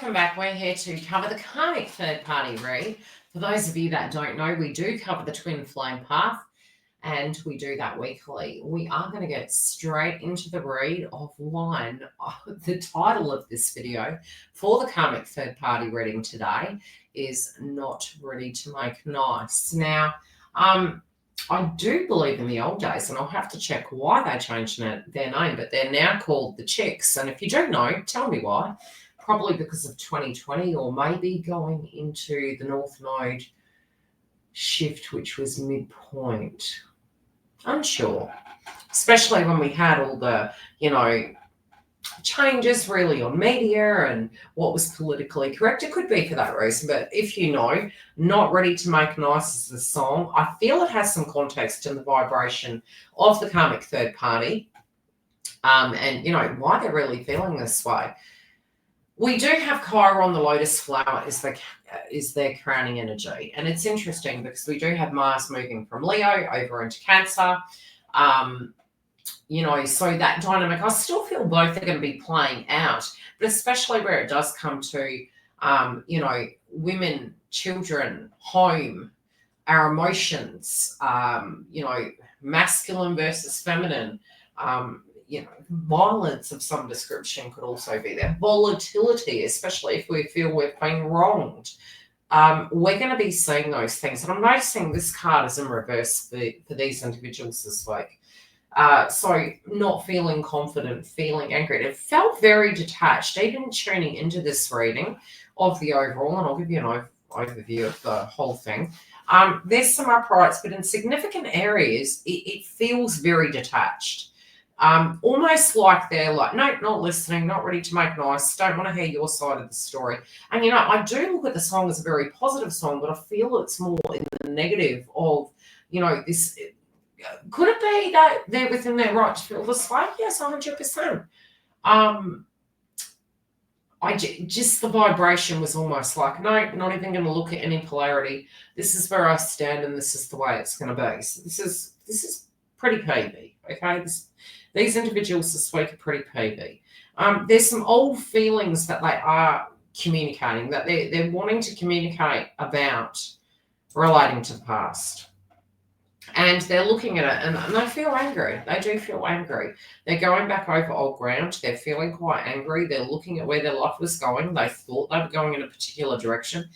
welcome back. We're here to cover the Karmic Third Party read. For those of you that don't know, we do cover the Twin Flame Path, and we do that weekly. We are going to get straight into the read of one. The title of this video for the Karmic Third Party reading today is Not Ready to Make Nice. Now, I do believe in the old days, and I'll have to check why they changed their name, but they're now called the Chicks. And if you don't know, tell me why. Probably because of 2020, or maybe going into the North Node shift, which was midpoint. Unsure. Especially when we had all the, changes really on media and what was politically correct. It could be for that reason, but if you know, Not Ready to Make Nice is the song. I feel it has some context in the vibration of the Karmic Third Party, and why they're really feeling this way. We do have Chiron, the lotus flower, is their crowning energy. And it's interesting because we do have Mars moving from Leo over into Cancer. So that dynamic, I still feel both are going to be playing out, but especially where it does come to, women, children, home, our emotions, masculine versus feminine, violence of some description could also be there. Volatility, especially if we feel we've been wronged. We're going to be seeing those things. And I'm noticing this card is in reverse for these individuals this week. So not feeling confident, feeling angry. It felt very detached, even tuning into this reading of the overall, and I'll give you an overview of the whole thing. There's some uprights, but in significant areas, it feels very detached. Almost like they're like, no, not listening, not ready to make nice, don't want to hear your side of the story. And, I do look at the song as a very positive song, but I feel it's more in the negative of, this. Could it be that they're within their right to feel this way? Yes, 100%. Just the vibration was almost like, no, not even going to look at any polarity. This is where I stand, and this is the way it's going to be. So this is pretty PB, okay? These individuals this week are pretty PB. There's some old feelings that they are communicating, that they're wanting to communicate about relating to the past. And they're looking at it and they feel angry. They do feel angry. They're going back over old ground. They're feeling quite angry. They're looking at where their life was going. They thought they were going in a particular direction.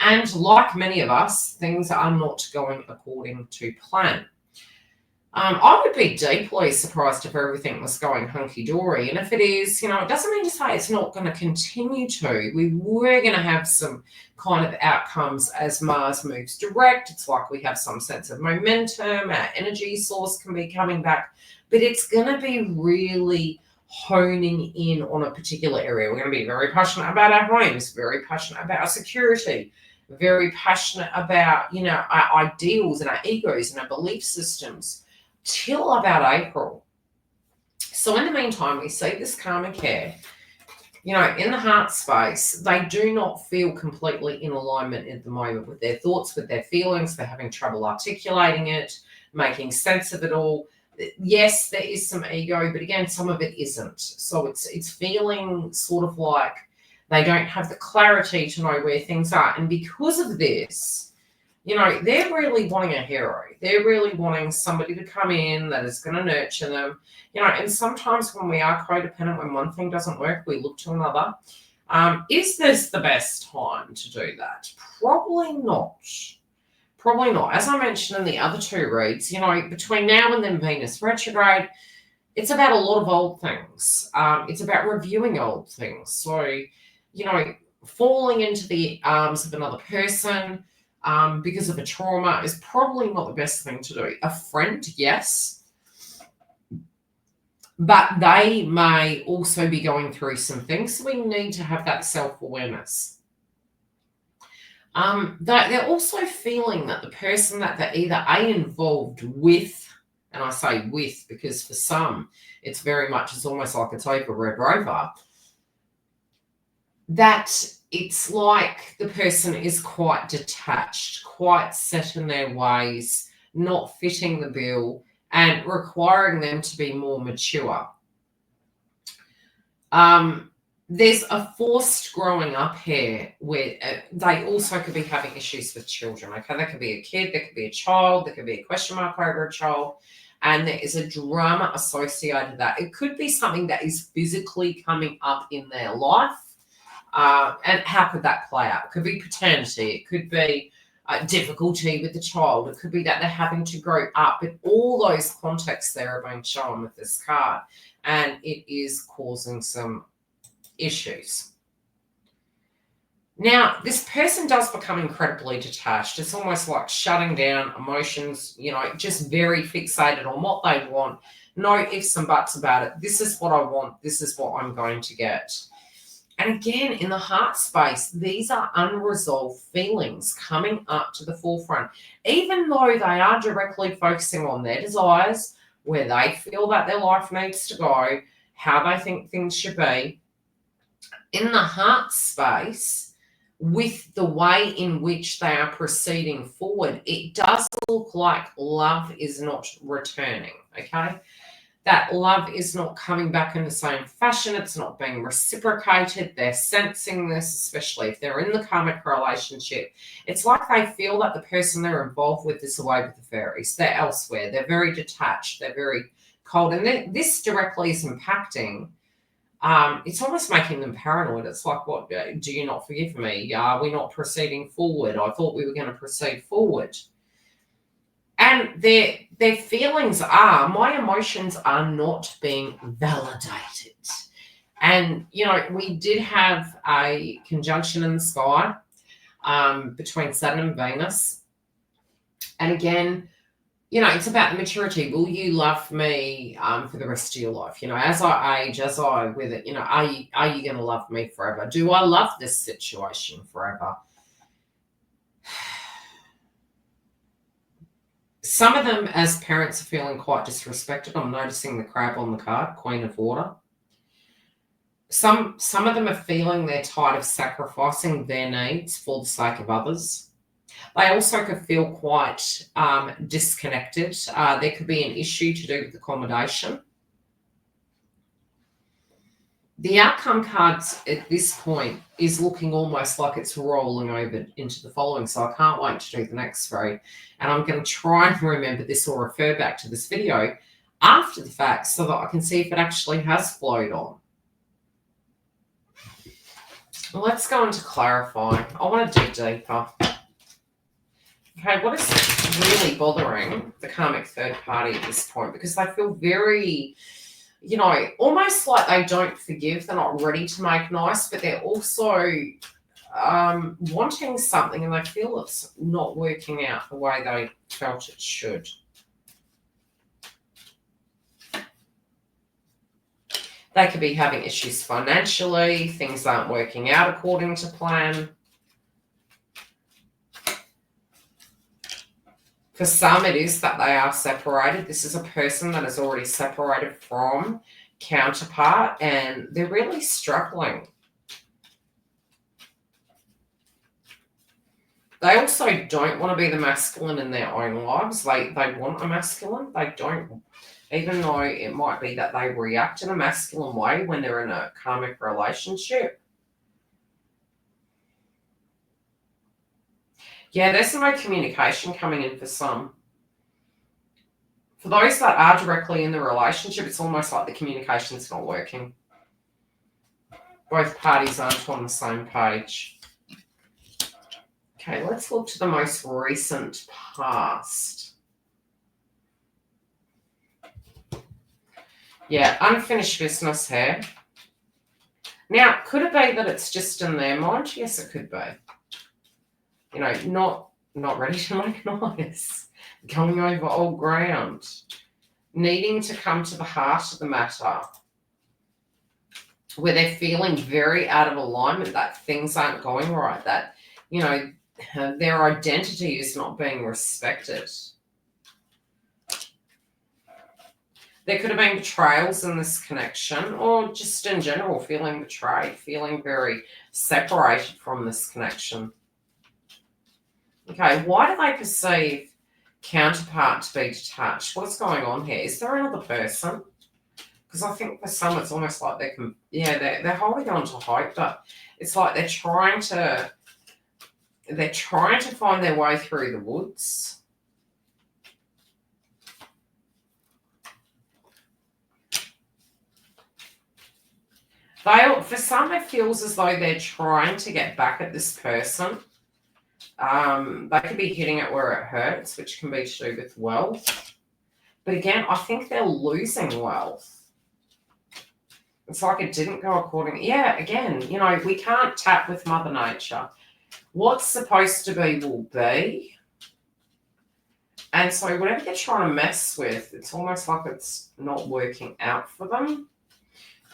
And like many of us, things are not going according to plan. I would be deeply surprised if everything was going hunky-dory. And if it is, it doesn't mean to say it's not going to continue to. We're going to have some kind of outcomes as Mars moves direct. It's like we have some sense of momentum. Our energy source can be coming back. But it's going to be really honing in on a particular area. We're going to be very passionate about our homes, very passionate about our security, very passionate about, our ideals and our egos and our belief systems, till about April. So in the meantime, we see this karmic here, in the heart space. They do not feel completely in alignment at the moment with their thoughts, with their feelings. They're having trouble articulating it, making sense of it all. Yes, there is some ego, but again, some of it isn't. So it's feeling sort of like they don't have the clarity to know where things are. And because of this, they're really wanting a hero. They're really wanting somebody to come in that is going to nurture them. And sometimes when we are codependent, when one thing doesn't work, we look to another. Is this the best time to do that? Probably not. Probably not. As I mentioned in the other two reads, between now and then Venus retrograde, it's about a lot of old things. It's about reviewing old things. So, falling into the arms of another person, because of a trauma is probably not the best thing to do. A friend, yes, but they may also be going through some things, so we need to have that self-awareness. They're also feeling that the person that they're either involved with, and I say with because for some it's very much, it's almost like it's over Red Rover, that it's like the person is quite detached, quite set in their ways, not fitting the bill, and requiring them to be more mature. There's a forced growing up here where they also could be having issues with children. Okay, that could be a kid, there could be a child, there could be a question mark over a child, and there is a drama associated with that. It could be something that is physically coming up in their life. And how could that play out? It could be paternity, it could be difficulty with the child, it could be that they're having to grow up. But all those contexts there are being shown with this card, and it is causing some issues. Now, this person does become incredibly detached. It's almost like shutting down emotions, just very fixated on what they want. No ifs and buts about it. This is what I want. This is what I'm going to get. And again, in the heart space, these are unresolved feelings coming up to the forefront. Even though they are directly focusing on their desires, where they feel that their life needs to go, how they think things should be, in the heart space, with the way in which they are proceeding forward, it does look like love is not returning, okay? That love is not coming back in the same fashion. It's not being reciprocated. They're sensing this, especially if they're in the karmic relationship. It's like they feel that the person they're involved with is away with the fairies. They're elsewhere. They're very detached. They're very cold. And this directly is impacting. It's almost making them paranoid. It's like, what, do you not forgive me? Are we not proceeding forward? I thought we were going to proceed forward. And their feelings are, my emotions are not being validated. And, we did have a conjunction in the sky between Saturn and Venus. And again, it's about the maturity. Will you love me for the rest of your life? As I age, as I with it, are you going to love me forever? Do I love this situation forever? Some of them, as parents, are feeling quite disrespected. I'm noticing the crab on the card, Queen of Water. Some of them are feeling they're tired of sacrificing their needs for the sake of others. They also could feel quite disconnected. There could be an issue to do with accommodation. The outcome cards at this point is looking almost like it's rolling over into the following. So I can't wait to do the next three. And I'm going to try and remember this or refer back to this video after the fact so that I can see if it actually has flowed on. Well, let's go on to clarify. I want to dig deeper. Okay, what is really bothering the karmic third party at this point? Because they feel very, almost like they don't forgive. They're not ready to make nice, but they're also wanting something and they feel it's not working out the way they felt it should. They could be having issues financially. Things aren't working out according to plan. For some, it is that they are separated. This is a person that is already separated from counterpart, and they're really struggling. They also don't want to be the masculine in their own lives. They want a masculine. They don't, even though it might be that they react in a masculine way when they're in a karmic relationship. Yeah, there's no communication coming in for some. For those that are directly in the relationship, it's almost like the communication's not working. Both parties aren't on the same page. Okay, let's look to the most recent past. Yeah, unfinished business here. Now, could it be that it's just in their mind? Yes, it could be. Not ready to make nice. Going over old ground. Needing to come to the heart of the matter. Where they're feeling very out of alignment, that things aren't going right, that, their identity is not being respected. There could have been betrayals in this connection, or just in general feeling betrayed, feeling very separated from this connection. Okay, why do they perceive counterpart to be detached? What's going on here? Is there another person? Because I think for some it's almost like they're holding on to hope, but it's like they're trying to find their way through the woods. For some, it feels as though they're trying to get back at this person. They could be hitting it where it hurts, which can be to do with wealth. But again, I think they're losing wealth. It's like it didn't go according. Yeah, again, we can't tap with Mother Nature. What's supposed to be will be. And so whatever they're trying to mess with, it's almost like it's not working out for them.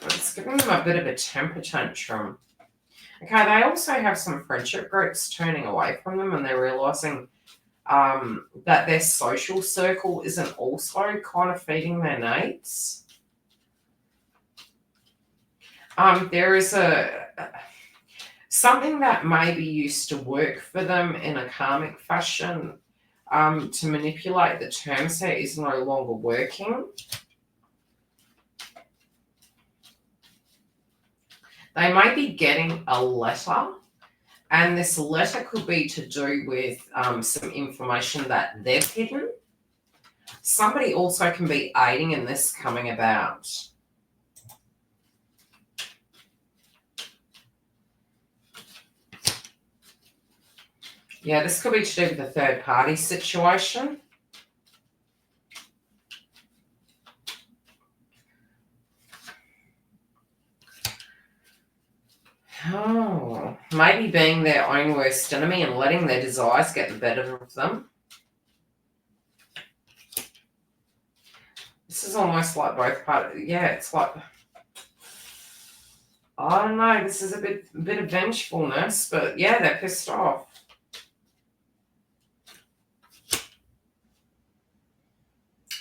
It's giving them a bit of a temper tantrum. Okay, they also have some friendship groups turning away from them, and they're realizing that their social circle isn't also kind of feeding their needs. There is something that maybe used to work for them in a karmic fashion to manipulate the terms there is no longer working. They may be getting a letter, and this letter could be to do with some information that they've hidden. Somebody also can be aiding in this coming about. Yeah, this could be to do with a third party situation. Oh, maybe being their own worst enemy and letting their desires get the better of them. This is almost like both parties. Yeah, it's like, I don't know, this is a bit of vengefulness, but yeah, they're pissed off.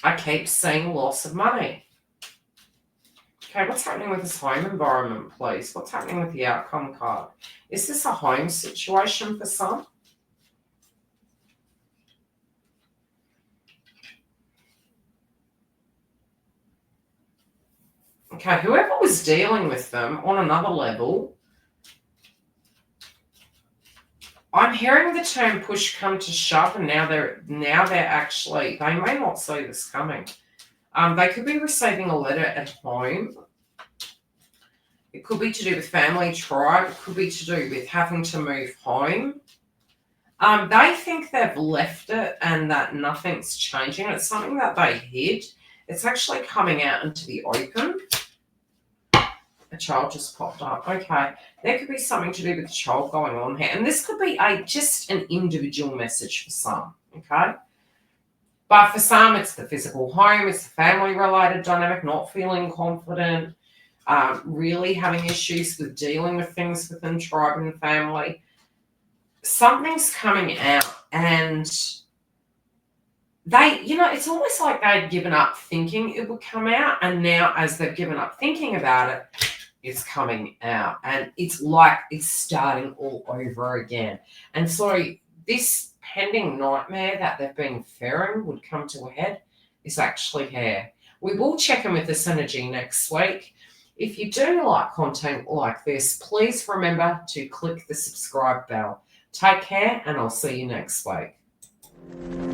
I keep seeing loss of money. Okay, what's happening with this home environment, please? What's happening with the outcome card? Is this a home situation for some? Okay, whoever was dealing with them on another level, I'm hearing the term push come to shove, and now they're actually, they may not see this coming. They could be receiving a letter at home. It could be to do with family, tribe. It could be to do with having to move home. They think they've left it and that nothing's changing. It's something that they hid. It's actually coming out into the open. A child just popped up. Okay. There could be something to do with the child going on here. And this could be just an individual message for some. Okay. But for some, it's the physical home. It's the family-related dynamic, not feeling confident, really having issues with dealing with things within tribe and family. Something's coming out, and they, it's almost like they'd given up thinking it would come out, and now as they've given up thinking about it, it's coming out, and it's like it's starting all over again. And so this pending nightmare that they've been fearing would come to a head is actually here. We will check in with this energy next week. If you do like content like this, please remember to click the subscribe bell. Take care, and I'll see you next week.